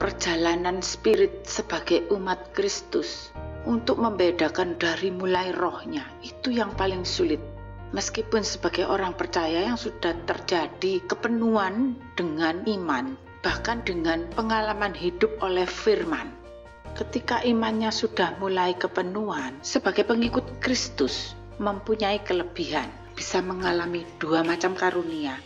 perjalanan spirit sebagai umat Kristus untuk membedakan dari mulai rohnya, itu yang paling sulit. Meskipun sebagai orang percaya yang sudah terjadi kepenuhan dengan iman, bahkan dengan pengalaman hidup oleh firman, ketika imannya sudah mulai kepenuhan, sebagai pengikut Kristus mempunyai kelebihan, bisa mengalami dua macam karunia.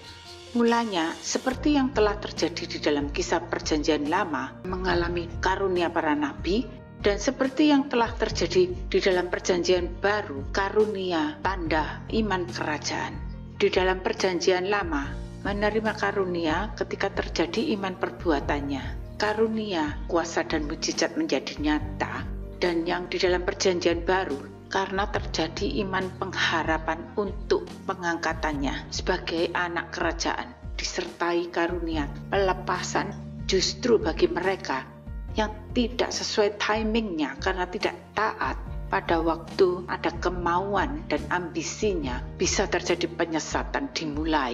Mulanya seperti yang telah terjadi di dalam kisah perjanjian lama, mengalami karunia para nabi, dan seperti yang telah terjadi di dalam perjanjian baru, karunia tanda iman kerajaan. Di dalam perjanjian lama, menerima karunia ketika terjadi iman perbuatannya. Karunia, kuasa dan mujizat menjadi nyata, dan yang di dalam perjanjian baru, karena terjadi iman pengharapan untuk pengangkatannya sebagai anak kerajaan, disertai karunia pelepasan justru bagi mereka yang tidak sesuai timingnya karena tidak taat pada waktu ada kemauan dan ambisinya, bisa terjadi penyesatan dimulai.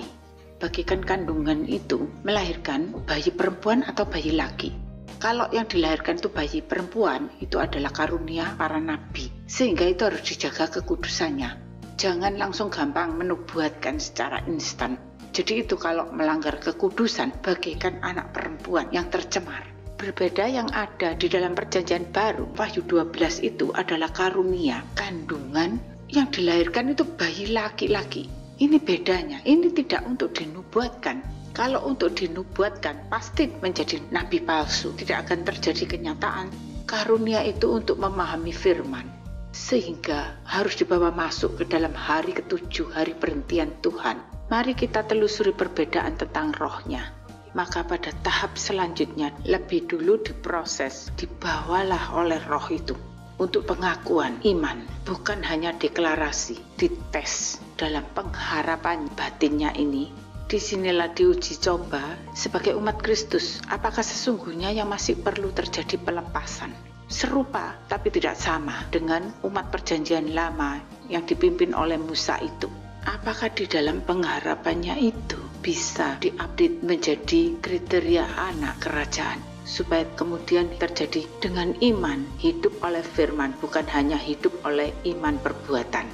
Bagikan kandungan itu melahirkan bayi perempuan atau bayi laki. Kalau yang dilahirkan itu bayi perempuan, itu adalah karunia para nabi, sehingga itu harus dijaga kekudusannya. Jangan langsung gampang menubuatkan secara instan. Jadi itu kalau melanggar kekudusan, bagaikan anak perempuan yang tercemar. Berbeda yang ada di dalam perjanjian baru, Wahyu 12 itu adalah karunia kandungan yang dilahirkan itu bayi laki-laki. Ini bedanya, ini tidak untuk dinubuatkan. Kalau untuk dinubuatkan, pasti menjadi nabi palsu. Tidak akan terjadi kenyataan. Karunia itu untuk memahami firman. Sehingga harus dibawa masuk ke dalam hari ke-7, hari perhentian Tuhan. Mari kita telusuri perbedaan tentang rohnya. Maka pada tahap selanjutnya, lebih dulu diproses, dibawalah oleh roh itu. Untuk pengakuan iman, bukan hanya deklarasi, dites dalam pengharapan batinnya ini. Disinilah diuji coba sebagai umat Kristus, apakah sesungguhnya yang masih perlu terjadi pelepasan. Serupa tapi tidak sama dengan umat perjanjian lama yang dipimpin oleh Musa itu. Apakah di dalam pengharapannya itu bisa diupdate menjadi kriteria anak kerajaan, supaya kemudian terjadi dengan iman, hidup oleh firman, bukan hanya hidup oleh iman perbuatan.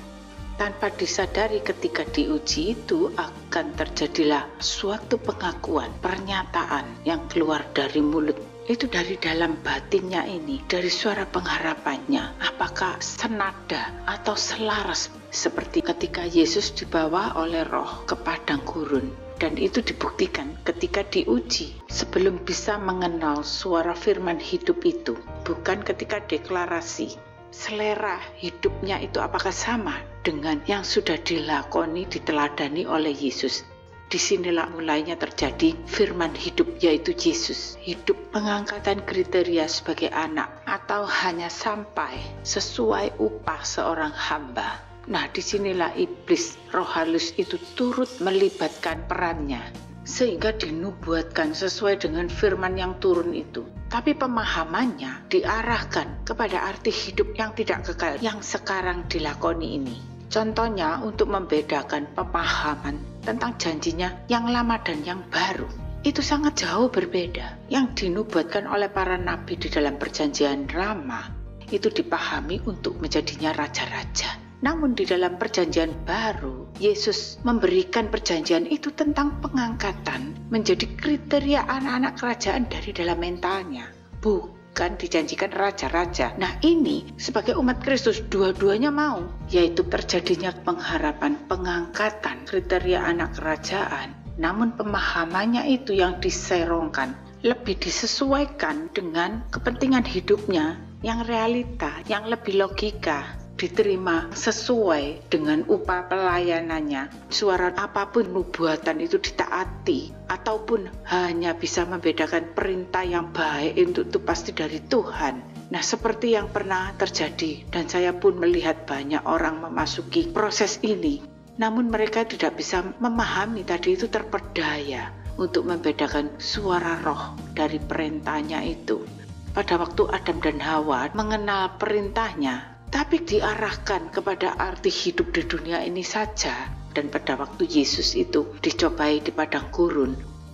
Tanpa disadari ketika diuji itu akan terjadilah suatu pengakuan, pernyataan yang keluar dari mulut. Itu dari dalam batinnya ini, dari suara pengharapannya. Apakah senada atau selaras seperti ketika Yesus dibawa oleh roh ke padang gurun. Dan itu dibuktikan ketika diuji sebelum bisa mengenal suara firman hidup itu. Bukan ketika deklarasi. Selera hidupnya itu apakah sama dengan yang sudah dilakoni, diteladani oleh Yesus. Disinilah mulainya terjadi firman hidup, yaitu Yesus. Hidup pengangkatan kriteria sebagai anak, atau hanya sampai sesuai upah seorang hamba. Nah, disinilah iblis, roh halus itu turut melibatkan perannya, sehingga dinubuatkan sesuai dengan firman yang turun itu. Tapi pemahamannya diarahkan kepada arti hidup yang tidak kekal yang sekarang dilakoni ini. Contohnya untuk membedakan pemahaman tentang janjinya yang lama dan yang baru. Itu sangat jauh berbeda. Yang dinubuatkan oleh para nabi di dalam perjanjian lama itu dipahami untuk menjadinya raja-raja. Namun di dalam perjanjian baru, Yesus memberikan perjanjian itu tentang pengangkatan menjadi kriteria anak-anak kerajaan dari dalam mentalnya. Bukan dijanjikan raja-raja. Nah ini sebagai umat Kristus dua-duanya mau, yaitu terjadinya pengharapan pengangkatan kriteria anak kerajaan. Namun pemahamannya itu yang diserongkan, lebih disesuaikan dengan kepentingan hidupnya yang realita, yang lebih logika, diterima sesuai dengan upah pelayanannya. Suara apapun nubuatan itu ditaati, ataupun hanya bisa membedakan perintah yang baik itu pasti dari Tuhan. Nah, seperti yang pernah terjadi, dan saya pun melihat banyak orang memasuki proses ini, namun mereka tidak bisa memahami tadi itu, terpedaya untuk membedakan suara roh dari perintahnya itu. Pada waktu Adam dan Hawa mengenal perintahnya, tapi diarahkan kepada arti hidup di dunia ini saja. Dan pada waktu Yesus itu dicobai di padang gurun,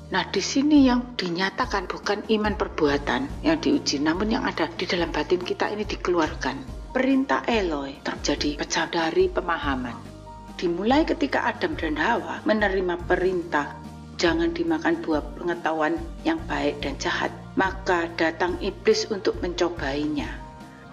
Nah, di sini yang dinyatakan bukan iman perbuatan yang diuji, namun yang ada di dalam batin kita ini dikeluarkan. Perintah Eloi terjadi pecah dari pemahaman. Dimulai ketika Adam dan Hawa menerima perintah jangan dimakan buah pengetahuan yang baik dan jahat, maka datang iblis untuk mencobainya.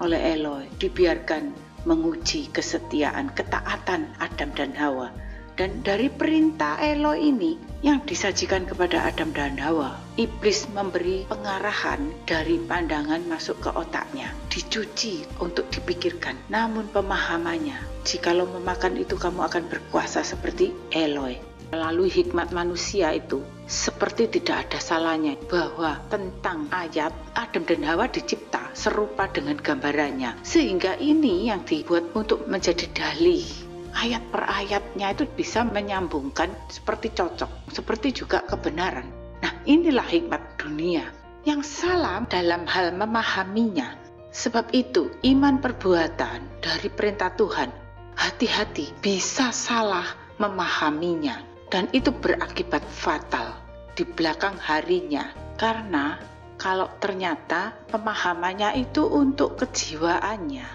Oleh Eloi dibiarkan menguji kesetiaan, ketaatan Adam dan Hawa. Dan dari perintah Eloi ini yang disajikan kepada Adam dan Hawa, iblis memberi pengarahan dari pandangan masuk ke otaknya, dicuci untuk dipikirkan. Namun pemahamannya, jikalau memakan itu kamu akan berkuasa seperti Eloi. Melalui hikmat manusia itu, seperti tidak ada salahnya bahwa tentang ayat Adam dan Hawa dicipta serupa dengan gambarannya. Sehingga ini yang dibuat untuk menjadi dalih. Ayat per ayatnya itu bisa menyambungkan seperti cocok, seperti juga kebenaran. Nah, inilah hikmat dunia yang salah dalam hal memahaminya. Sebab itu, iman perbuatan dari perintah Tuhan, hati-hati bisa salah memahaminya. Dan itu berakibat fatal di belakang harinya. Karena kalau ternyata pemahamannya itu untuk kejiwaannya,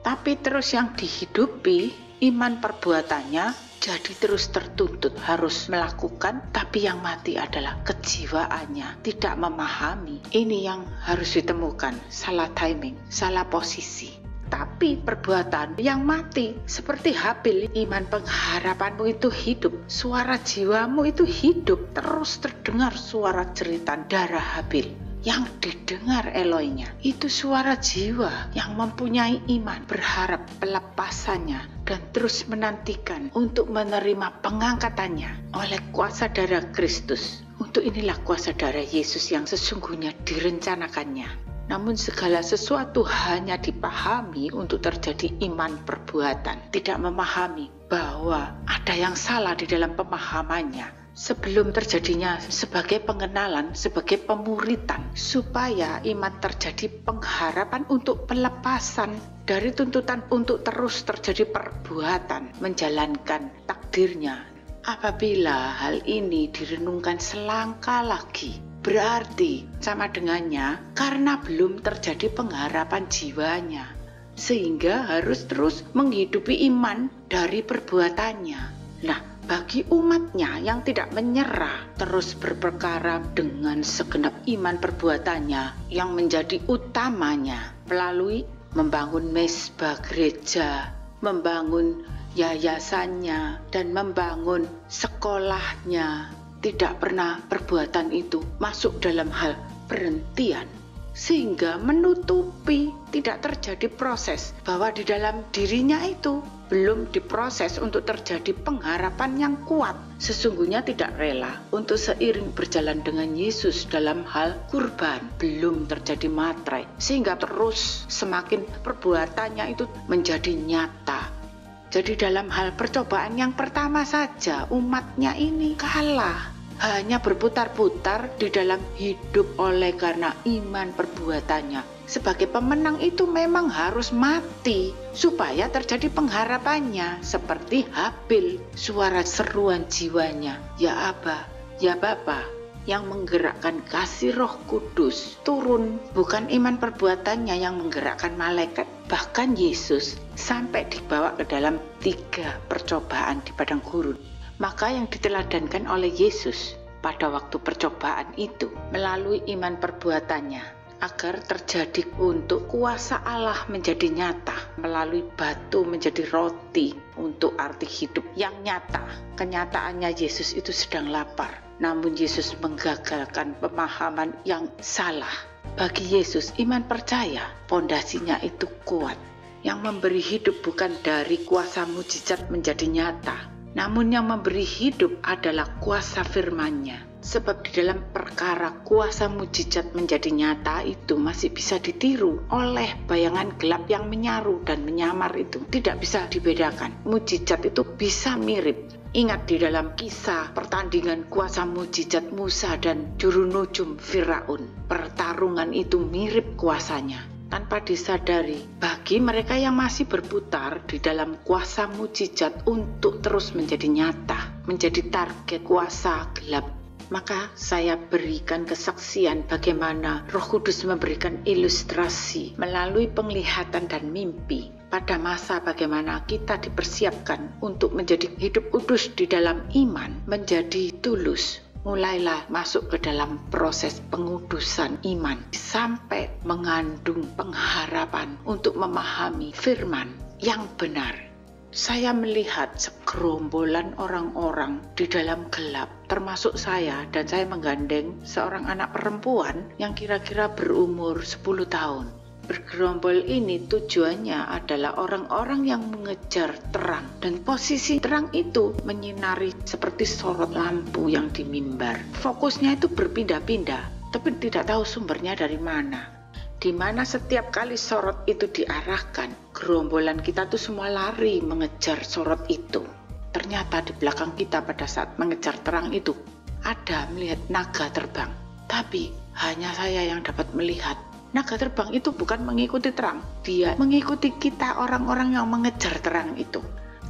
tapi terus yang dihidupi iman perbuatannya jadi terus tertuntut harus melakukan, tapi yang mati adalah kejiwaannya, tidak memahami. Ini yang harus ditemukan, salah timing, salah posisi. Tapi perbuatan yang mati seperti Habil, iman pengharapanmu itu hidup, suara jiwamu itu hidup, terus terdengar suara jeritan darah Habil. Yang didengar Eloinya itu suara jiwa yang mempunyai iman, berharap pelepasannya dan terus menantikan untuk menerima pengangkatannya oleh kuasa darah Kristus. Untuk inilah kuasa darah Yesus yang sesungguhnya direncanakannya. Namun segala sesuatu hanya dipahami untuk terjadi iman perbuatan, tidak memahami bahwa ada yang salah di dalam pemahamannya. Sebelum terjadinya sebagai pengenalan, sebagai pemuritan, supaya iman terjadi pengharapan untuk pelepasan dari tuntutan untuk terus terjadi perbuatan, menjalankan takdirnya. Apabila hal ini direnungkan selangkah lagi, berarti sama dengannya karena belum terjadi pengharapan jiwanya, sehingga harus terus menghidupi iman dari perbuatannya. Nah, bagi umatnya yang tidak menyerah, terus berperkara dengan segenap iman perbuatannya yang menjadi utamanya melalui membangun mezbah gereja, membangun yayasannya, dan membangun sekolahnya. Tidak pernah perbuatan itu masuk dalam hal perhentian, sehingga menutupi tidak terjadi proses bahwa di dalam dirinya itu belum diproses untuk terjadi pengharapan yang kuat. Sesungguhnya tidak rela untuk seiring berjalan dengan Yesus dalam hal kurban, belum terjadi materai, sehingga terus semakin perbuatannya itu menjadi nyata. Jadi dalam hal percobaan yang pertama saja umatnya ini kalah, hanya berputar-putar di dalam hidup oleh karena iman perbuatannya. Sebagai pemenang itu memang harus mati supaya terjadi pengharapannya, seperti Habil, suara seruan jiwanya, ya Aba, ya Bapa, yang menggerakkan kasih Roh Kudus turun, bukan iman perbuatannya yang menggerakkan malaikat. Bahkan Yesus sampai dibawa ke dalam 3 percobaan di padang gurun. Maka yang diteladankan oleh Yesus pada waktu percobaan itu melalui iman perbuatannya, agar terjadi untuk kuasa Allah menjadi nyata, melalui batu menjadi roti untuk arti hidup yang nyata. Kenyataannya Yesus itu sedang lapar, namun Yesus menggagalkan pemahaman yang salah. Bagi Yesus, iman percaya pondasinya itu kuat, yang memberi hidup bukan dari kuasa mujizat menjadi nyata, namun yang memberi hidup adalah kuasa firman-Nya. Sebab di dalam perkara kuasa mujizat menjadi nyata itu masih bisa ditiru oleh bayangan gelap yang menyaru dan menyamar itu. Tidak bisa dibedakan. Mujizat itu bisa mirip. Ingat di dalam kisah pertandingan kuasa mujizat Musa dan juru nujum Firaun. Pertarungan itu mirip kuasanya. Tanpa disadari, bagi mereka yang masih berputar di dalam kuasa mujizat untuk terus menjadi nyata, menjadi target kuasa gelap, Maka saya berikan kesaksian bagaimana Roh Kudus memberikan ilustrasi melalui penglihatan dan mimpi pada masa bagaimana kita dipersiapkan untuk menjadi hidup kudus di dalam iman, menjadi tulus. Mulailah masuk ke dalam proses pengudusan iman sampai mengandung pengharapan untuk memahami firman yang benar. Saya melihat segerombolan orang-orang di dalam gelap, termasuk saya, dan saya menggandeng seorang anak perempuan yang kira-kira berumur 10 tahun. Bergerombol ini tujuannya adalah orang-orang yang mengejar terang, dan posisi terang itu menyinari seperti sorot lampu yang di mimbar. Fokusnya itu berpindah-pindah, tapi tidak tahu sumbernya dari mana. Di mana setiap kali sorot itu diarahkan, gerombolan kita tuh semua lari mengejar sorot itu. Ternyata di belakang kita pada saat mengejar terang itu ada melihat naga terbang, tapi hanya saya yang dapat melihat. Naga terbang itu bukan mengikuti terang, dia mengikuti kita orang-orang yang mengejar terang itu.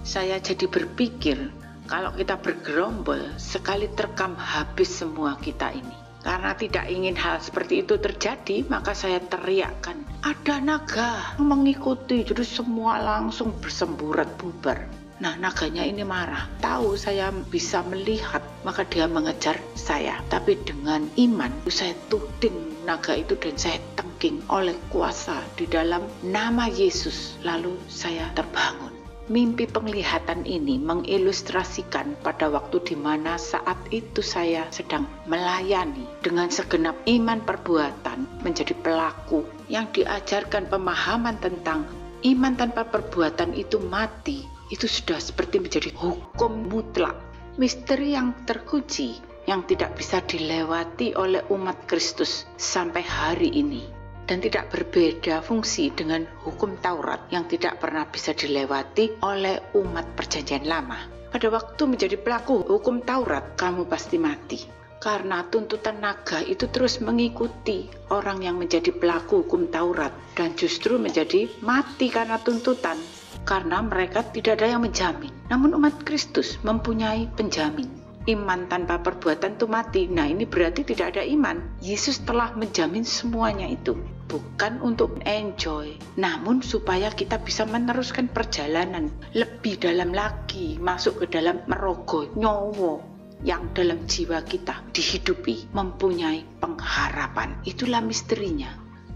Saya jadi berpikir, kalau kita bergerombol, sekali terkam habis semua kita ini. Karena tidak ingin hal seperti itu terjadi, maka saya teriakkan, ada naga mengikuti, jadi semua langsung bersemburat bubar. Nah, naganya ini marah, tahu saya bisa melihat, maka dia mengejar saya. Tapi dengan iman, saya tuding naga itu dan saya tengking oleh kuasa di dalam nama Yesus. Lalu saya terbangun. Mimpi penglihatan ini mengilustrasikan pada waktu di mana saat itu saya sedang melayani dengan segenap iman perbuatan menjadi pelaku yang diajarkan pemahaman tentang iman tanpa perbuatan itu mati. Itu sudah seperti menjadi hukum mutlak, misteri yang terkunci yang tidak bisa dilewati oleh umat Kristus sampai hari ini. Dan tidak berbeda fungsi dengan hukum Taurat yang tidak pernah bisa dilewati oleh umat perjanjian lama. Pada waktu menjadi pelaku hukum Taurat, kamu pasti mati. Karena tuntutan naga itu terus mengikuti orang yang menjadi pelaku hukum Taurat. Dan justru menjadi mati karena tuntutan. Karena mereka tidak ada yang menjamin. Namun umat Kristus mempunyai penjamin. Iman tanpa perbuatan itu mati. Nah, ini berarti tidak ada iman. Yesus telah menjamin semuanya itu. Bukan untuk enjoy, namun supaya kita bisa meneruskan perjalanan lebih dalam lagi, masuk ke dalam merogoh nyawa yang dalam jiwa kita dihidupi, mempunyai pengharapan. Itulah misterinya.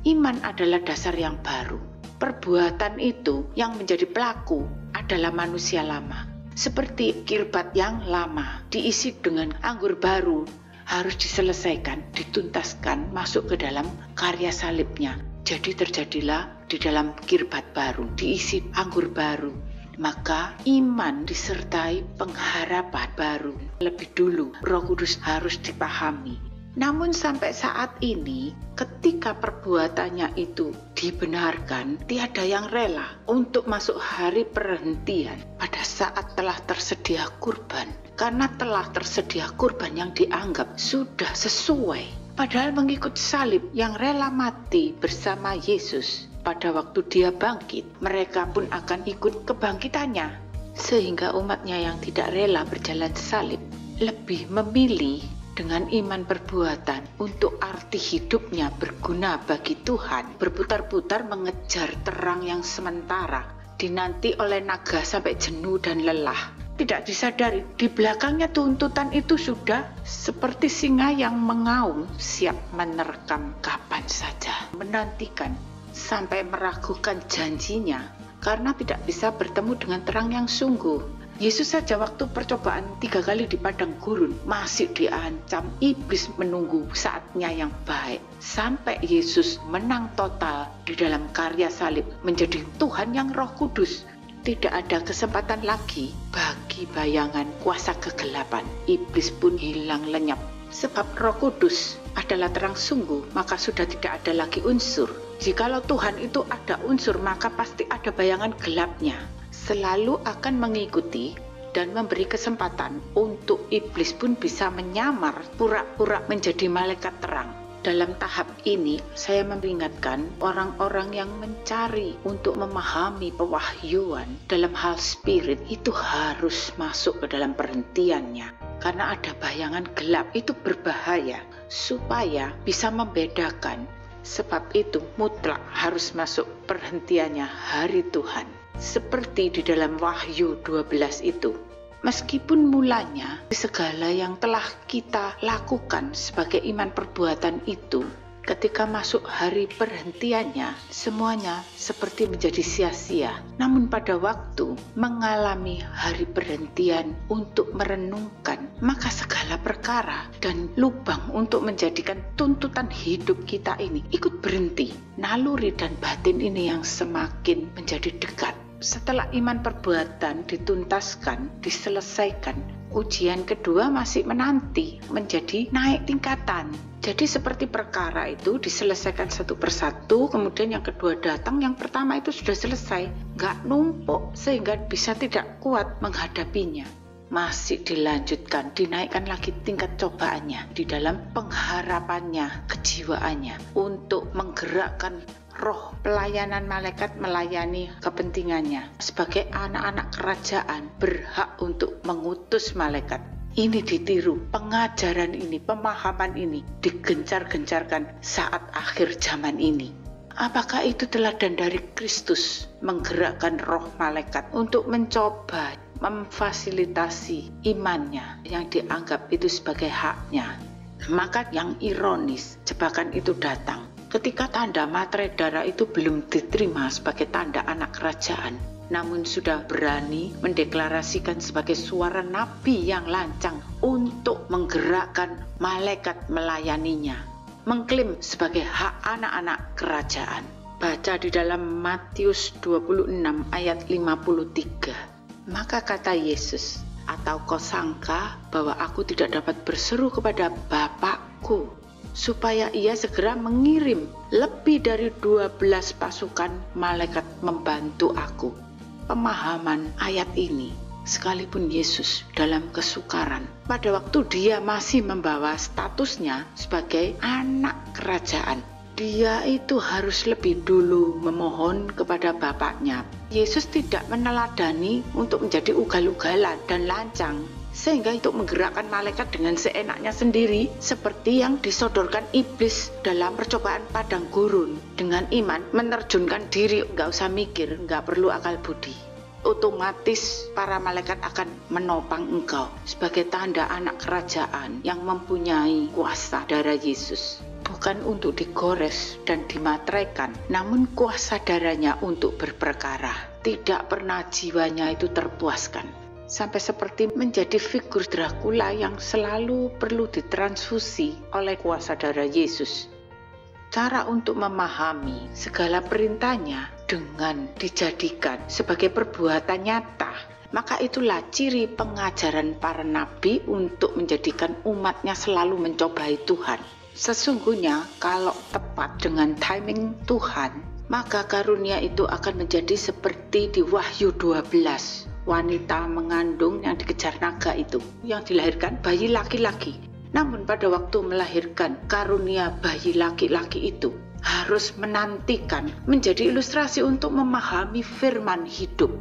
Iman adalah dasar yang baru. Perbuatan itu yang menjadi pelaku adalah manusia lama. Seperti kirbat yang lama diisi dengan anggur baru, harus diselesaikan, dituntaskan, masuk ke dalam karya salibnya. Jadi terjadilah di dalam kirbat baru, diisi anggur baru. Maka iman disertai pengharapan baru. Lebih dulu Roh Kudus harus dipahami. Namun sampai saat ini, ketika perbuatannya itu dibenarkan, tiada yang rela untuk masuk hari perhentian pada saat telah tersedia kurban. Karena telah tersedia kurban yang dianggap sudah sesuai. Padahal mengikut salib yang rela mati bersama Yesus pada waktu dia bangkit, mereka pun akan ikut kebangkitannya. Sehingga umatnya yang tidak rela berjalan salib lebih memilih dengan iman perbuatan untuk arti hidupnya berguna bagi Tuhan, berputar-putar mengejar terang yang sementara, dinanti oleh naga sampai jenuh dan lelah. Tidak disadari, di belakangnya tuntutan itu sudah seperti singa yang mengaum, siap menerkam kapan saja, menantikan sampai meragukan janjinya karena tidak bisa bertemu dengan terang yang sungguh. Yesus saja waktu percobaan 3 kali di padang gurun masih diancam, iblis menunggu saatnya yang baik sampai Yesus menang total di dalam karya salib menjadi Tuhan yang Roh Kudus. Tidak ada kesempatan lagi bagi bayangan kuasa kegelapan. Iblis pun hilang lenyap. Sebab Roh Kudus adalah terang sungguh, maka sudah tidak ada lagi unsur. Jikalau Tuhan itu ada unsur, maka pasti ada bayangan gelapnya. Selalu akan mengikuti dan memberi kesempatan untuk iblis pun bisa menyamar, pura-pura menjadi malaikat terang. Dalam tahap ini, saya mengingatkan orang-orang yang mencari untuk memahami pewahyuan dalam hal spirit itu harus masuk ke dalam perhentiannya. karena ada bayangan gelap. Itu berbahaya, supaya bisa membedakan. Sebab itu mutlak harus masuk perhentiannya hari Tuhan. Seperti di dalam Wahyu 12 itu. Meskipun mulanya segala yang telah kita lakukan sebagai iman perbuatan itu, ketika masuk hari perhentiannya, semuanya seperti menjadi sia-sia. Namun pada waktu mengalami hari perhentian untuk merenungkan, maka segala perkara dan lubang untuk menjadikan tuntutan hidup kita ini ikut berhenti. Naluri dan batin ini yang semakin menjadi dekat. Setelah iman perbuatan dituntaskan, diselesaikan, ujian kedua masih menanti, menjadi naik tingkatan. Jadi seperti perkara itu diselesaikan satu persatu, kemudian yang kedua datang, yang pertama itu sudah selesai, nggak numpuk sehingga bisa tidak kuat menghadapinya. Masih dilanjutkan, dinaikkan lagi tingkat cobaannya di dalam pengharapannya, kejiwaannya, untuk menggerakkan roh pelayanan malaikat melayani kepentingannya. Sebagai anak-anak kerajaan berhak untuk mengutus malaikat. Ini ditiru, pengajaran ini, pemahaman ini digencar-gencarkan saat akhir zaman ini. Apakah itu teladan dari Kristus menggerakkan roh malaikat untuk mencoba memfasilitasi imannya yang dianggap itu sebagai haknya? Maka yang ironis, jebakan itu datang ketika tanda materai darah itu belum diterima sebagai tanda anak kerajaan, namun sudah berani mendeklarasikan sebagai suara nabi yang lancang untuk menggerakkan malaikat melayaninya, mengklaim sebagai hak anak-anak kerajaan. Baca di dalam Matius 26 ayat 53. Maka kata Yesus, atau kau sangka bahwa aku tidak dapat berseru kepada Bapakku supaya ia segera mengirim lebih dari 12 pasukan malaikat membantu aku? Pemahaman ayat ini, sekalipun Yesus dalam kesukaran, pada waktu dia masih membawa statusnya sebagai anak kerajaan, dia itu harus lebih dulu memohon kepada Bapaknya. Yesus tidak meneladani untuk menjadi ugal-ugalan dan lancang, sehingga untuk menggerakkan malaikat dengan seenaknya sendiri, seperti yang disodorkan iblis dalam percobaan padang gurun. Dengan iman menerjunkan diri, nggak usah mikir, nggak perlu akal budi, otomatis para malaikat akan menopang engkau sebagai tanda anak kerajaan yang mempunyai kuasa darah Yesus. Bukan untuk digores dan dimateraikan, namun kuasa darahnya untuk berperkara. Tidak pernah jiwanya itu terpuaskan, sampai seperti menjadi figur Dracula yang selalu perlu ditransfusi oleh kuasa darah Yesus. Cara untuk memahami segala perintahnya dengan dijadikan sebagai perbuatan nyata, maka itulah ciri pengajaran para nabi untuk menjadikan umatnya selalu mencobai Tuhan. Sesungguhnya kalau tepat dengan timing Tuhan, maka karunia itu akan menjadi seperti di Wahyu 12. Wanita mengandung yang dikejar naga itu, yang dilahirkan bayi laki-laki. Namun pada waktu melahirkan karunia bayi laki-laki itu, harus menantikan menjadi ilustrasi untuk memahami firman hidup.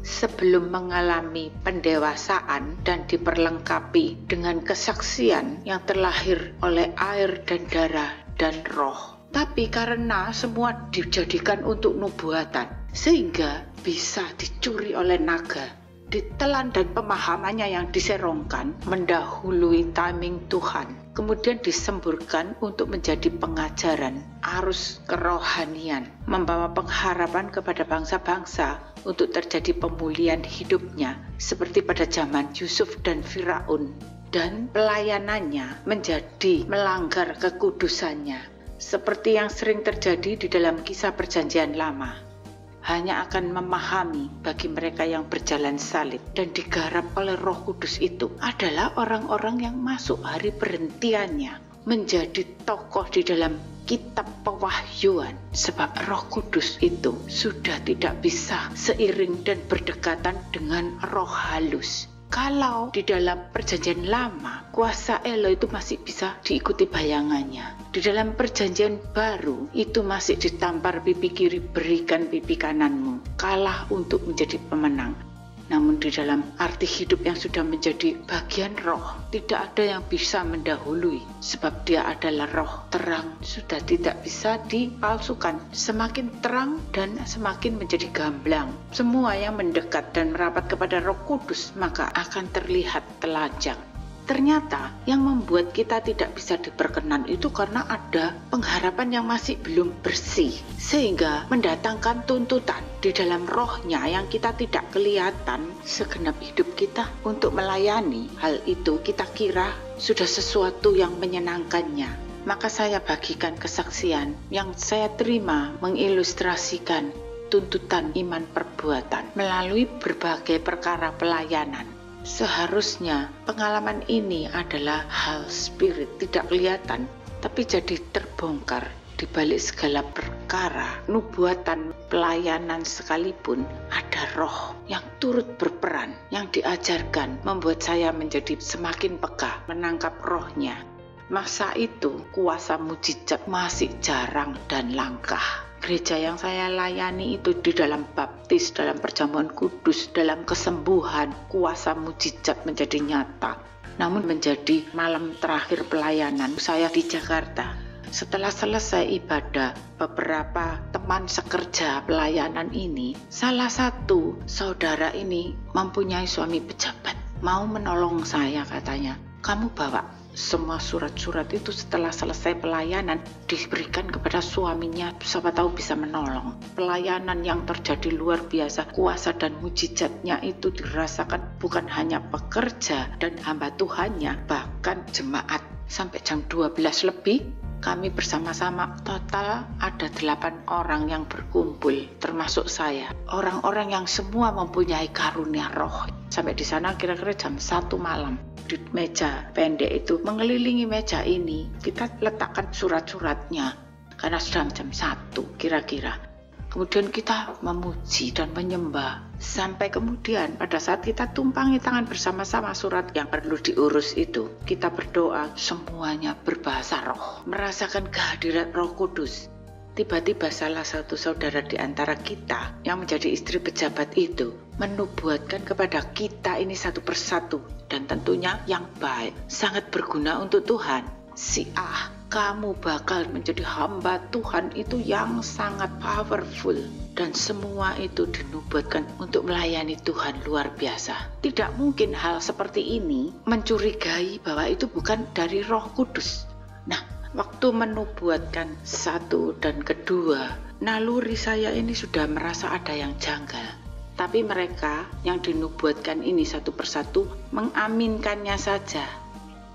Sebelum mengalami pendewasaan dan diperlengkapi dengan kesaksian yang terlahir oleh air dan darah dan roh. Tapi karena semua dijadikan untuk nubuatan, sehingga bisa dicuri oleh naga, ditelan dan pemahamannya yang diserongkan mendahului timing Tuhan, kemudian disemburkan untuk menjadi pengajaran arus kerohanian, membawa pengharapan kepada bangsa-bangsa untuk terjadi pemulihan hidupnya seperti pada zaman Yusuf dan Firaun, dan pelayanannya menjadi melanggar kekudusannya seperti yang sering terjadi di dalam kisah perjanjian lama. Hanya akan memahami bagi mereka yang berjalan salib dan digarap oleh Roh Kudus itu adalah orang-orang yang masuk hari perhentiannya menjadi tokoh di dalam kitab pewahyuan, sebab Roh Kudus itu sudah tidak bisa seiring dan berdekatan dengan roh halus. Kalau di dalam perjanjian lama, kuasa Elohim itu masih bisa diikuti bayangannya. Di dalam perjanjian baru, itu masih ditampar pipi kiri, berikan pipi kananmu. Kalah untuk menjadi pemenang. Namun di dalam arti hidup yang sudah menjadi bagian roh, tidak ada yang bisa mendahului, sebab dia adalah roh terang, sudah tidak bisa dipalsukan. Semakin terang dan semakin menjadi gamblang. Semua yang mendekat dan merapat kepada Roh Kudus maka akan terlihat telanjang. Ternyata yang membuat kita tidak bisa diperkenan itu karena ada pengharapan yang masih belum bersih, sehingga mendatangkan tuntutan di dalam rohnya yang kita tidak kelihatan segenap hidup kita untuk melayani. Hal itu kita kira sudah sesuatu yang menyenangkannya. Maka saya bagikan kesaksian yang saya terima mengilustrasikan tuntutan iman perbuatan melalui berbagai perkara pelayanan. Seharusnya pengalaman ini adalah hal spirit, tidak kelihatan, tapi jadi terbongkar di balik segala perkara, nubuatan, pelayanan sekalipun, ada roh yang turut berperan, yang diajarkan, membuat saya menjadi semakin peka menangkap rohnya. Masa itu kuasa mujizat masih jarang dan langka. Gereja yang saya layani itu di dalam baptis, dalam perjamuan kudus, dalam kesembuhan, kuasa mujizat menjadi nyata. Namun menjadi malam terakhir pelayanan saya di Jakarta. Setelah selesai ibadah, beberapa teman sekerja pelayanan ini, salah satu saudara ini mempunyai suami pejabat. Mau menolong saya katanya. Kamu bawa semua surat-surat itu setelah selesai pelayanan diberikan kepada suaminya, siapa tahu bisa menolong. Pelayanan yang terjadi luar biasa, kuasa dan mujizatnya itu dirasakan bukan hanya pekerja dan hamba Tuhannya, bahkan jemaat. Sampai jam 12 lebih kami bersama-sama, total ada 8 orang yang berkumpul, termasuk saya. Orang-orang yang semua mempunyai karunia roh. Sampai di sana kira-kira jam 1 malam. Di meja pendek itu, mengelilingi meja ini, kita letakkan surat-suratnya karena sudah jam 1 kira-kira. Kemudian kita memuji dan menyembah sampai kemudian pada saat kita tumpangi tangan bersama-sama surat yang perlu diurus itu, kita berdoa semuanya berbahasa roh, merasakan kehadiran Roh Kudus. Tiba-tiba salah satu saudara di antara kita yang menjadi istri pejabat itu menubuatkan kepada kita ini satu persatu, dan tentunya yang baik, sangat berguna untuk Tuhan. Si A, kamu bakal menjadi hamba Tuhan itu yang sangat powerful, dan semua itu dinubuatkan untuk melayani Tuhan luar biasa. Tidak mungkin hal seperti ini mencurigai bahwa itu bukan dari Roh Kudus. Nah, waktu menubuatkan satu dan kedua, naluri saya ini sudah merasa ada yang janggal. Tapi mereka yang dinubuatkan ini satu persatu mengaminkannya saja.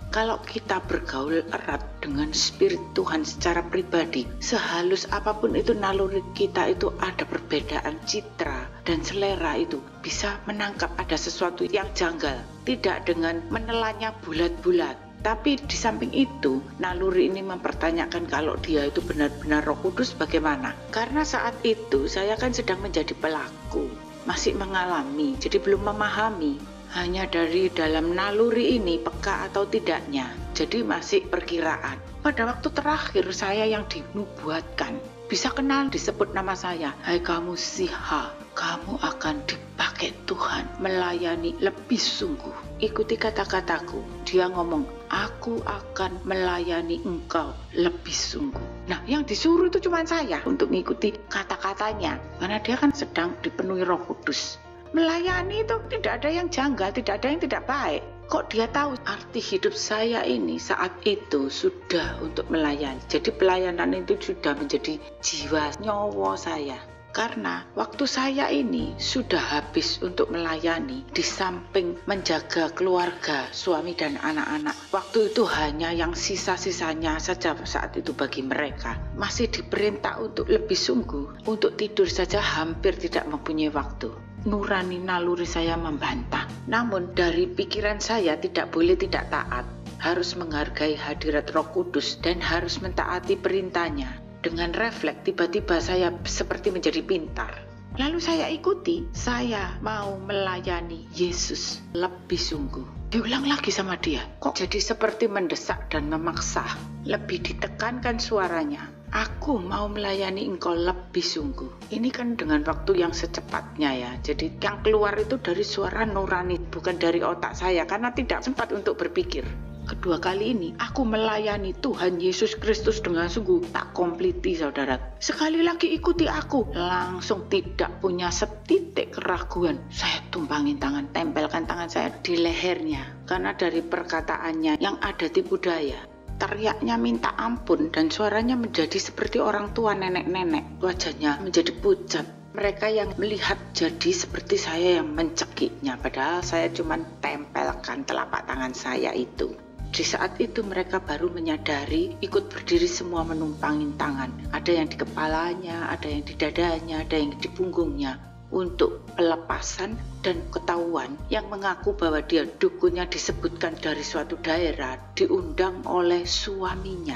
Kalau kita bergaul erat dengan Spirit Tuhan secara pribadi, sehalus apapun itu naluri kita itu ada perbedaan citra dan selera itu bisa menangkap ada sesuatu yang janggal. Tidak dengan menelannya bulat-bulat. Tapi di samping itu, naluri ini mempertanyakan kalau dia itu benar-benar Roh Kudus bagaimana. Karena saat itu saya kan sedang menjadi pelaku, masih mengalami, jadi belum memahami. Hanya dari dalam naluri ini peka atau tidaknya, jadi masih perkiraan. Pada waktu terakhir saya yang dinubuatkan, bisa kenal disebut nama saya. Hai kamu Siha, kamu akan dipakai Tuhan melayani lebih sungguh. Ikuti kata-kataku. Dia ngomong, aku akan melayani engkau lebih sungguh. Nah, yang disuruh itu cuma saya untuk mengikuti kata-katanya, karena dia kan sedang dipenuhi Roh Kudus. Melayani itu tidak ada yang janggal, tidak ada yang tidak baik. Kok dia tahu arti hidup saya ini saat itu sudah untuk melayani. Jadi pelayanan itu sudah menjadi jiwa nyawa saya. Karena waktu saya ini sudah habis untuk melayani, di samping menjaga keluarga, suami dan anak-anak. Waktu itu hanya yang sisa-sisanya saja saat itu bagi mereka. Masih diperintah untuk lebih sungguh, untuk tidur saja hampir tidak mempunyai waktu. Nurani naluri saya membantah. Namun dari pikiran saya tidak boleh tidak taat. Harus menghargai hadirat Roh Kudus dan harus mentaati perintahnya. Dengan refleks tiba-tiba saya seperti menjadi pintar. Lalu saya ikuti, saya mau melayani Yesus lebih sungguh. Diulang lagi sama dia, kok jadi seperti mendesak dan memaksa. Lebih ditekankan suaranya. Aku mau melayani engkau lebih sungguh. Ini kan dengan waktu yang secepatnya ya. Jadi yang keluar itu dari suara nurani, bukan dari otak saya, karena tidak sempat untuk berpikir. Kedua kali ini aku melayani Tuhan Yesus Kristus dengan sungguh tak kompliti, saudara. Sekali lagi ikuti aku, langsung tidak punya setitik keraguan. Saya tumpangin tangan, tempelkan tangan saya di lehernya, karena dari perkataannya yang ada tipu daya. Teriaknya minta ampun dan suaranya menjadi seperti orang tua nenek-nenek. Wajahnya menjadi pucat. Mereka yang melihat jadi seperti saya yang mencekiknya, padahal saya cuma tempelkan telapak tangan saya itu. Di saat itu mereka baru menyadari, ikut berdiri semua menumpangin tangan. Ada yang di kepalanya, ada yang di dadanya, ada yang di punggungnya. Untuk pelepasan dan ketahuan yang mengaku bahwa dia dukunnya disebutkan dari suatu daerah, diundang oleh suaminya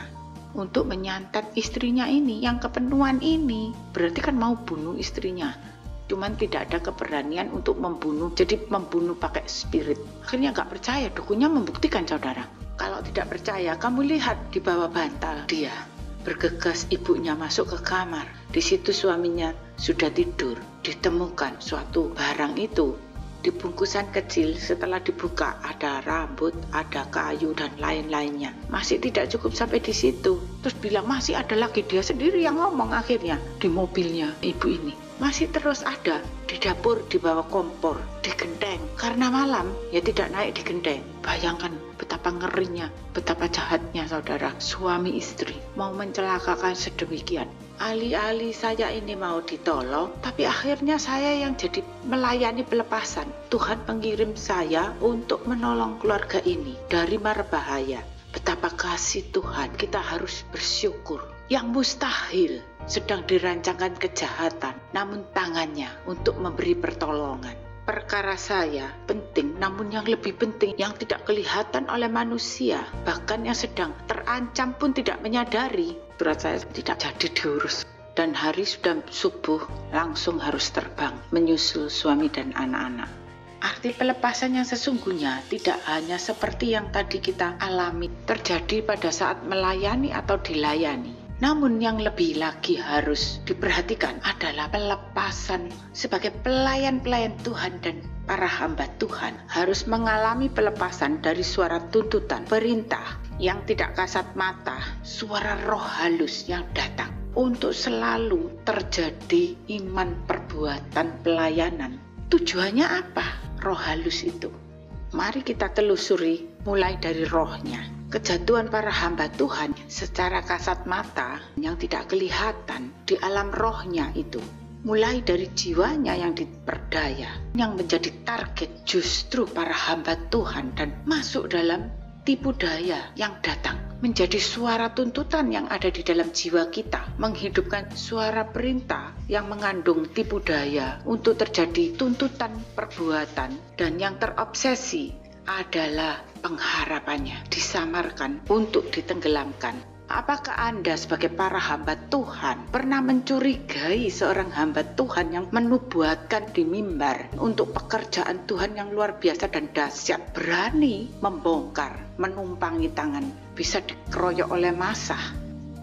untuk menyantet istrinya ini, yang kepenuhan ini. Berarti kan mau bunuh istrinya. Cuman tidak ada keberanian untuk membunuh, jadi membunuh pakai spirit. Akhirnya gak percaya, dukunnya membuktikan, saudara. Kalau tidak percaya, kamu lihat di bawah bantal dia. Bergegas ibunya masuk ke kamar. Di situ suaminya sudah tidur. Ditemukan suatu barang itu di bungkusan kecil. Setelah dibuka ada rambut, ada kayu dan lain-lainnya. Masih tidak cukup sampai di situ. Terus bilang masih ada lagi, dia sendiri yang ngomong akhirnya di mobilnya ibu ini. Masih terus ada di dapur, di bawah kompor, di genteng. Karena malam ya tidak naik di genteng. Bayangkan betapa ngerinya, betapa jahatnya, saudara. Suami istri mau mencelakakan sedemikian. Alih-alih saya ini mau ditolong, tapi akhirnya saya yang jadi melayani pelepasan. Tuhan mengirim saya untuk menolong keluarga ini dari mara bahaya. Betapa kasih Tuhan, kita harus bersyukur. Yang mustahil sedang dirancangkan kejahatan, namun tangannya untuk memberi pertolongan. Perkara saya penting, namun yang lebih penting yang tidak kelihatan oleh manusia, bahkan yang sedang terancam pun tidak menyadari. Surat saya tidak jadi diurus, dan hari sudah subuh, langsung harus terbang menyusul suami dan anak-anak. Arti pelepasan yang sesungguhnya tidak hanya seperti yang tadi kita alami terjadi pada saat melayani atau dilayani. Namun yang lebih lagi harus diperhatikan adalah pelepasan sebagai pelayan-pelayan Tuhan dan para hamba Tuhan harus mengalami pelepasan dari suara tuntutan, perintah yang tidak kasat mata, suara roh halus yang datang untuk selalu terjadi iman perbuatan pelayanan. Tujuannya apa? Roh halus itu. Mari kita telusuri mulai dari rohnya. Kejatuhan para hamba Tuhan secara kasat mata yang tidak kelihatan di alam rohnya itu. Mulai dari jiwanya yang diperdaya, yang menjadi target justru para hamba Tuhan dan masuk dalam tipu daya yang datang. Menjadi suara tuntutan yang ada di dalam jiwa kita, menghidupkan suara perintah yang mengandung tipu daya untuk terjadi tuntutan perbuatan, dan yang terobsesi adalah pengharapannya disamarkan untuk ditenggelamkan. Apakah Anda sebagai para hamba Tuhan pernah mencurigai seorang hamba Tuhan yang menubuatkan di mimbar untuk pekerjaan Tuhan yang luar biasa dan dahsyat, berani membongkar, menumpangi tangan, bisa dikeroyok oleh massa?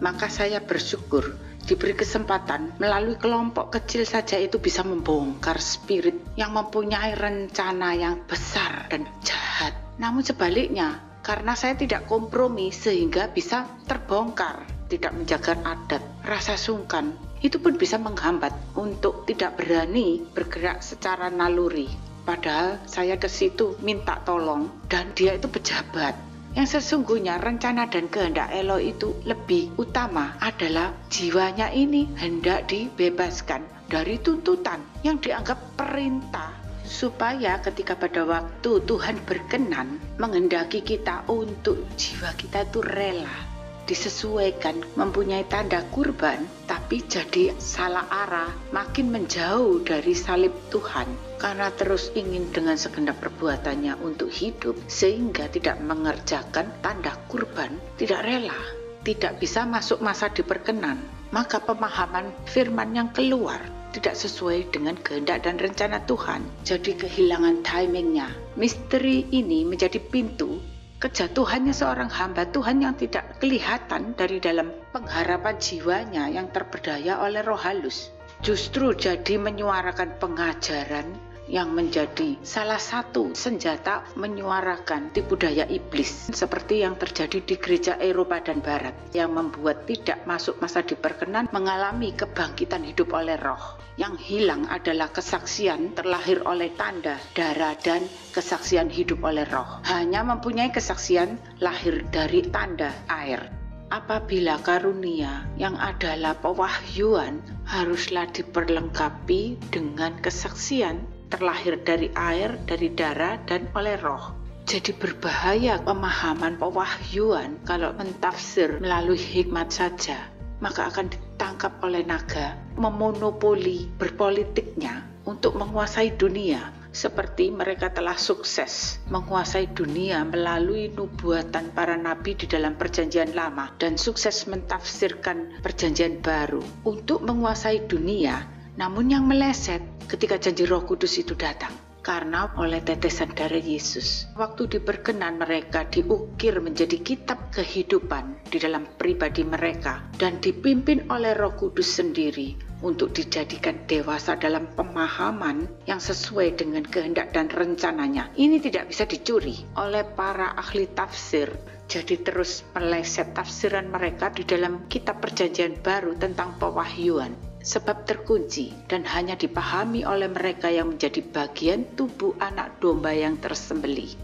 Maka saya bersyukur diberi kesempatan melalui kelompok kecil saja itu bisa membongkar spirit yang mempunyai rencana yang besar dan jahat. Namun sebaliknya, karena saya tidak kompromi sehingga bisa terbongkar, tidak menjaga adat, rasa sungkan, itu pun bisa menghambat untuk tidak berani bergerak secara naluri. Padahal saya ke situ minta tolong dan dia itu pejabat. Yang sesungguhnya rencana dan kehendak Elo itu lebih utama adalah jiwanya ini hendak dibebaskan dari tuntutan yang dianggap perintah, supaya ketika pada waktu Tuhan berkenan menghendaki kita untuk jiwa kita itu rela disesuaikan, mempunyai tanda kurban, tapi jadi salah arah, makin menjauh dari salib Tuhan karena terus ingin dengan segenap perbuatannya untuk hidup, sehingga tidak mengerjakan tanda kurban, tidak rela, tidak bisa masuk masa diperkenan. Maka pemahaman firman yang keluar tidak sesuai dengan kehendak dan rencana Tuhan, jadi kehilangan timingnya. Misteri ini menjadi pintu kejatuhannya seorang hamba Tuhan yang tidak kelihatan dari dalam pengharapan jiwanya yang terperdaya oleh roh halus, justru jadi menyuarakan pengajaran yang menjadi salah satu senjata menyuarakan tipu daya iblis, seperti yang terjadi di gereja Eropa dan Barat, yang membuat tidak masuk masa diperkenan mengalami kebangkitan hidup oleh roh. Yang hilang adalah kesaksian terlahir oleh tanda, darah, dan kesaksian hidup oleh roh. Hanya mempunyai kesaksian lahir dari tanda, air. Apabila karunia yang adalah pewahyuan haruslah diperlengkapi dengan kesaksian terlahir dari air, dari darah, dan oleh roh. Jadi berbahaya pemahaman pewahyuan kalau mentafsir melalui hikmat saja, maka akan ditangkap oleh naga, memonopoli berpolitiknya untuk menguasai dunia, seperti mereka telah sukses menguasai dunia melalui nubuatan para nabi di dalam perjanjian lama dan sukses mentafsirkan perjanjian baru untuk menguasai dunia, namun yang meleset ketika janji Roh Kudus itu datang. Karena oleh tetesan darah Yesus, waktu diperkenan mereka diukir menjadi kitab kehidupan di dalam pribadi mereka dan dipimpin oleh Roh Kudus sendiri untuk dijadikan dewasa dalam pemahaman yang sesuai dengan kehendak dan rencananya. Ini tidak bisa dicuri oleh para ahli tafsir. Jadi terus meleset tafsiran mereka di dalam kitab perjanjian baru tentang pewahyuan, sebab terkunci dan hanya dipahami oleh mereka yang menjadi bagian tubuh anak domba yang tersembelih.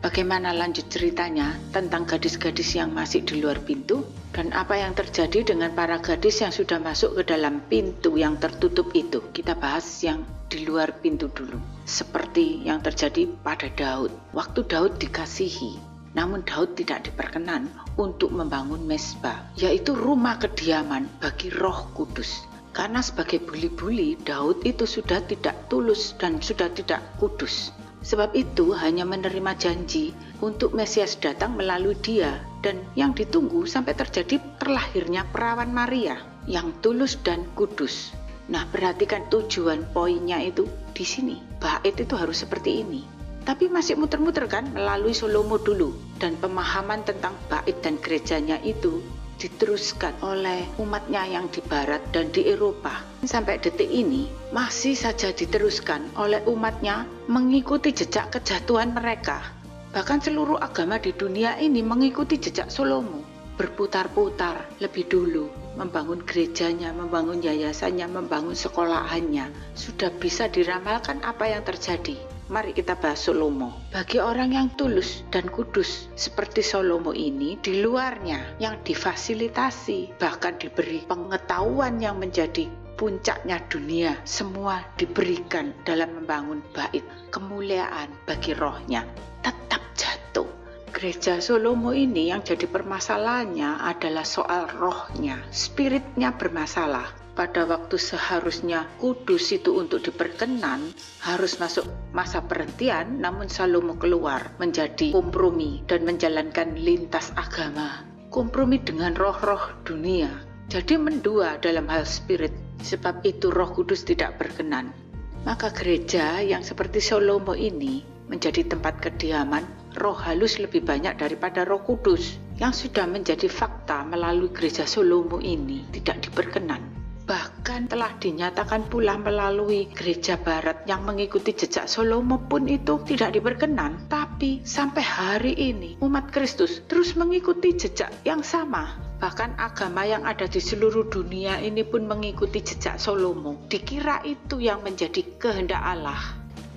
Bagaimana lanjut ceritanya tentang gadis-gadis yang masih di luar pintu, dan apa yang terjadi dengan para gadis yang sudah masuk ke dalam pintu yang tertutup itu? Kita bahas yang di luar pintu dulu. Seperti yang terjadi pada Daud. Waktu Daud dikasihi, namun Daud tidak diperkenan untuk membangun mezbah, yaitu rumah kediaman bagi Roh Kudus. Karena sebagai buli-buli, Daud itu sudah tidak tulus dan sudah tidak kudus. Sebab itu hanya menerima janji untuk Mesias datang melalui dia, dan yang ditunggu sampai terjadi terlahirnya perawan Maria yang tulus dan kudus. Nah, perhatikan tujuan poinnya itu di sini. Bait itu harus seperti ini. Tapi masih muter-muter kan melalui Salomo dulu, dan pemahaman tentang bait dan gerejanya itu diteruskan oleh umatnya yang di barat dan di Eropa. Sampai detik ini masih saja diteruskan oleh umatnya mengikuti jejak kejatuhan mereka. Bahkan seluruh agama di dunia ini mengikuti jejak Salomo, berputar-putar lebih dulu, membangun gerejanya, membangun yayasannya, membangun sekolahannya. Sudah bisa diramalkan apa yang terjadi. Mari kita bahas Salomo. Bagi orang yang tulus dan kudus seperti Salomo ini, di luarnya yang difasilitasi, bahkan diberi pengetahuan yang menjadi puncaknya dunia, semua diberikan dalam membangun bait kemuliaan bagi rohnya, tetap jatuh. Gereja Salomo ini yang jadi permasalahannya adalah soal rohnya, spiritnya bermasalah. Pada waktu seharusnya kudus itu untuk diperkenan, harus masuk masa perhentian, namun Salomo keluar menjadi kompromi dan menjalankan lintas agama, kompromi dengan roh-roh dunia. Jadi mendua dalam hal spirit, sebab itu Roh Kudus tidak berkenan. Maka gereja yang seperti Salomo ini menjadi tempat kediaman roh halus lebih banyak daripada Roh Kudus, yang sudah menjadi fakta melalui gereja Salomo ini tidak diperkenan. Bahkan telah dinyatakan pula melalui gereja barat yang mengikuti jejak Salomo pun itu tidak diperkenan. Tapi sampai hari ini umat Kristus terus mengikuti jejak yang sama. Bahkan agama yang ada di seluruh dunia ini pun mengikuti jejak Salomo. Dikira itu yang menjadi kehendak Allah.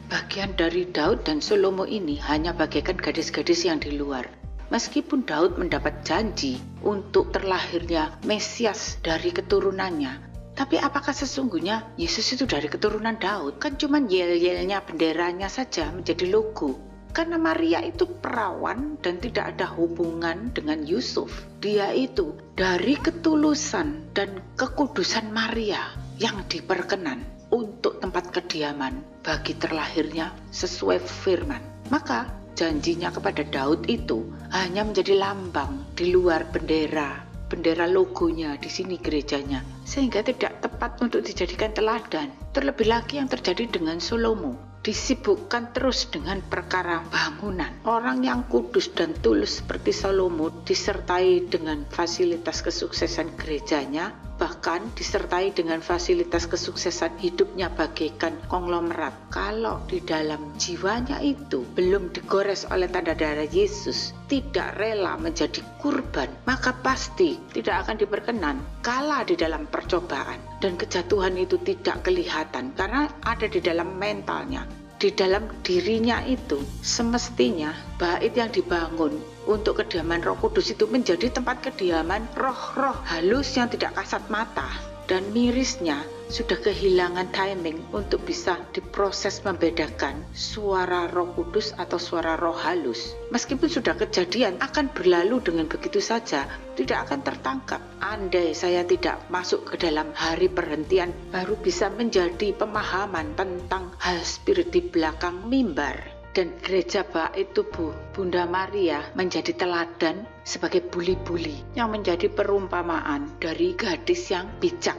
Bagian dari Daud dan Salomo ini hanya bagaikan gadis-gadis yang di luar. Meskipun Daud mendapat janji untuk terlahirnya Mesias dari keturunannya, tapi apakah sesungguhnya Yesus itu dari keturunan Daud? Kan cuma yel-yelnya benderanya saja menjadi logo. Karena Maria itu perawan dan tidak ada hubungan dengan Yusuf. Dia itu dari ketulusan dan kekudusan Maria yang diperkenan untuk tempat kediaman bagi terlahirnya sesuai firman. Maka janjinya kepada Daud itu hanya menjadi lambang di luar bendera logonya di sini gerejanya, sehingga tidak tepat untuk dijadikan teladan. Terlebih lagi yang terjadi dengan Salomo. disibukkan terus dengan perkara bangunan. Orang yang kudus dan tulus seperti Salomo disertai dengan fasilitas kesuksesan gerejanya, bahkan disertai dengan fasilitas kesuksesan hidupnya bagaikan konglomerat. Kalau di dalam jiwanya itu belum digores oleh tanda darah Yesus, tidak rela menjadi kurban, maka pasti tidak akan diperkenan. Kalah di dalam percobaan dan kejatuhan itu tidak kelihatan karena ada di dalam mentalnya. Di dalam dirinya itu semestinya bait yang dibangun untuk kediaman Roh Kudus itu menjadi tempat kediaman roh-roh halus yang tidak kasat mata, dan mirisnya sudah kehilangan timing untuk bisa diproses membedakan suara Roh Kudus atau suara roh halus. Meskipun sudah kejadian, akan berlalu dengan begitu saja, tidak akan tertangkap. Andai saya tidak masuk ke dalam hari perhentian, baru bisa menjadi pemahaman tentang hal spirit di belakang mimbar. Dan gereja bait tubuh Bunda Maria menjadi teladan sebagai buli-buli yang menjadi perumpamaan dari gadis yang bijak.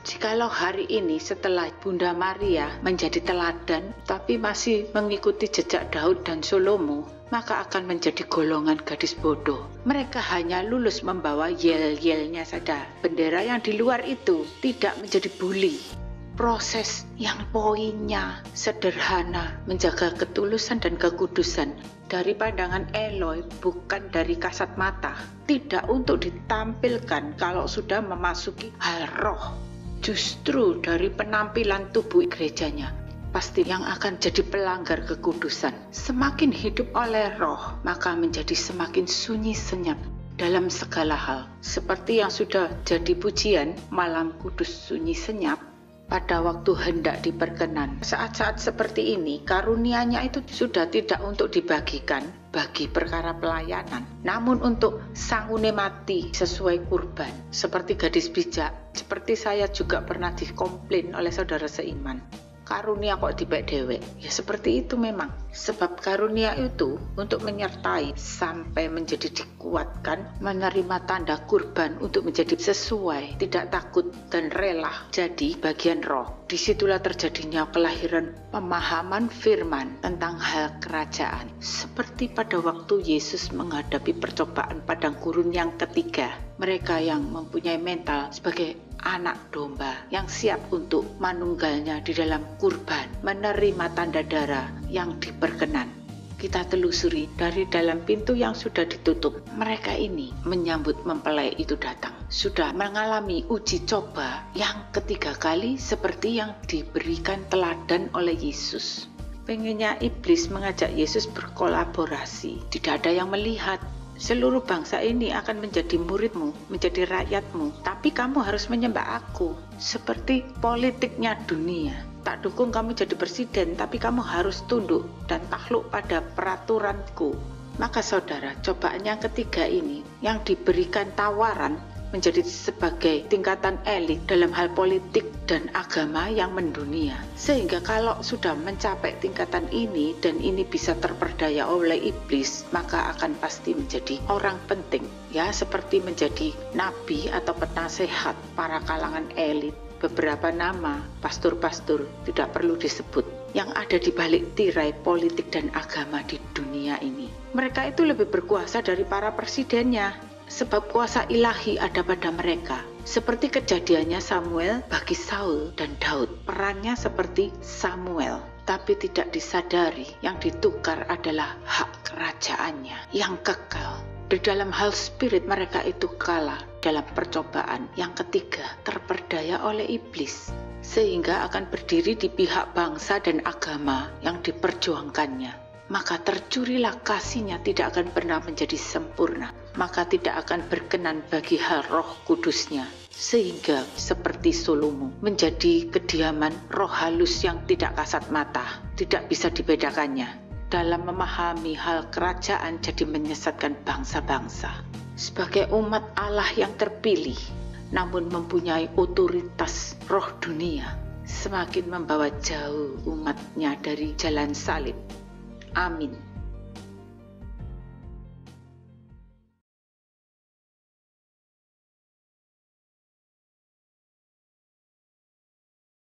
Jikalau hari ini setelah Bunda Maria menjadi teladan tapi masih mengikuti jejak Daud dan Salomo, maka akan menjadi golongan gadis bodoh. Mereka hanya lulus membawa yel-yelnya saja. Bendera yang di luar itu tidak menjadi buli. Proses yang poinnya sederhana, menjaga ketulusan dan kekudusan dari pandangan Eloi, bukan dari kasat mata. Tidak untuk ditampilkan kalau sudah memasuki hal roh. Justru dari penampilan tubuh gerejanya, pasti yang akan jadi pelanggar kekudusan. Semakin hidup oleh roh, maka menjadi semakin sunyi senyap dalam segala hal. Seperti yang sudah jadi pujian, malam kudus sunyi senyap, pada waktu hendak diperkenan. Saat-saat seperti ini, karunia-Nya itu sudah tidak untuk dibagikan bagi perkara pelayanan, namun untuk sangune mati sesuai kurban. Seperti gadis bijak, seperti saya juga pernah dikomplain oleh saudara seiman. Karunia kok dibek dewek? Ya seperti itu memang. Sebab karunia itu untuk menyertai sampai menjadi dikuatkan, menerima tanda kurban untuk menjadi sesuai, tidak takut dan rela jadi bagian roh. Disitulah terjadinya kelahiran pemahaman firman tentang hal kerajaan. Seperti pada waktu Yesus menghadapi percobaan padang gurun yang ketiga, mereka yang mempunyai mental sebagai anak domba yang siap untuk manunggalnya di dalam kurban, menerima tanda darah yang diperkenan. Kita telusuri dari dalam pintu yang sudah ditutup, mereka ini menyambut mempelai itu datang. Sudah mengalami uji coba yang ketiga kali seperti yang diberikan teladan oleh Yesus. Pengennya iblis mengajak Yesus berkolaborasi. Tidak ada yang melihat. Seluruh bangsa ini akan menjadi muridmu, menjadi rakyatmu, tapi kamu harus menyembah aku. Seperti politiknya dunia. Tak dukung kamu jadi presiden, tapi kamu harus tunduk dan takluk pada peraturanku. Maka saudara, cobaan yang ketiga ini, yang diberikan tawaran menjadi sebagai tingkatan elit dalam hal politik dan agama yang mendunia. Sehingga kalau sudah mencapai tingkatan ini dan ini bisa terperdaya oleh iblis, maka akan pasti menjadi orang penting. Ya, seperti menjadi nabi atau penasehat para kalangan elit. Beberapa nama pastor-pastor tidak perlu disebut yang ada di balik tirai politik dan agama di dunia ini. Mereka itu lebih berkuasa dari para presidennya. Sebab kuasa ilahi ada pada mereka. Seperti kejadiannya Samuel bagi Saul dan Daud. Perannya seperti Samuel, tapi tidak disadari yang ditukar adalah hak kerajaannya yang kekal. Di dalam hal spirit mereka itu kalah dalam percobaan yang ketiga, terperdaya oleh iblis, sehingga akan berdiri di pihak bangsa dan agama yang diperjuangkannya. Maka tercurilah kasihnya tidak akan pernah menjadi sempurna, maka tidak akan berkenan bagi hal roh kudusnya, sehingga seperti Salomo menjadi kediaman roh halus yang tidak kasat mata, tidak bisa dibedakannya. Dalam memahami hal kerajaan jadi menyesatkan bangsa-bangsa. Sebagai umat Allah yang terpilih, namun mempunyai otoritas roh dunia, semakin membawa jauh umatnya dari jalan salib. Amin.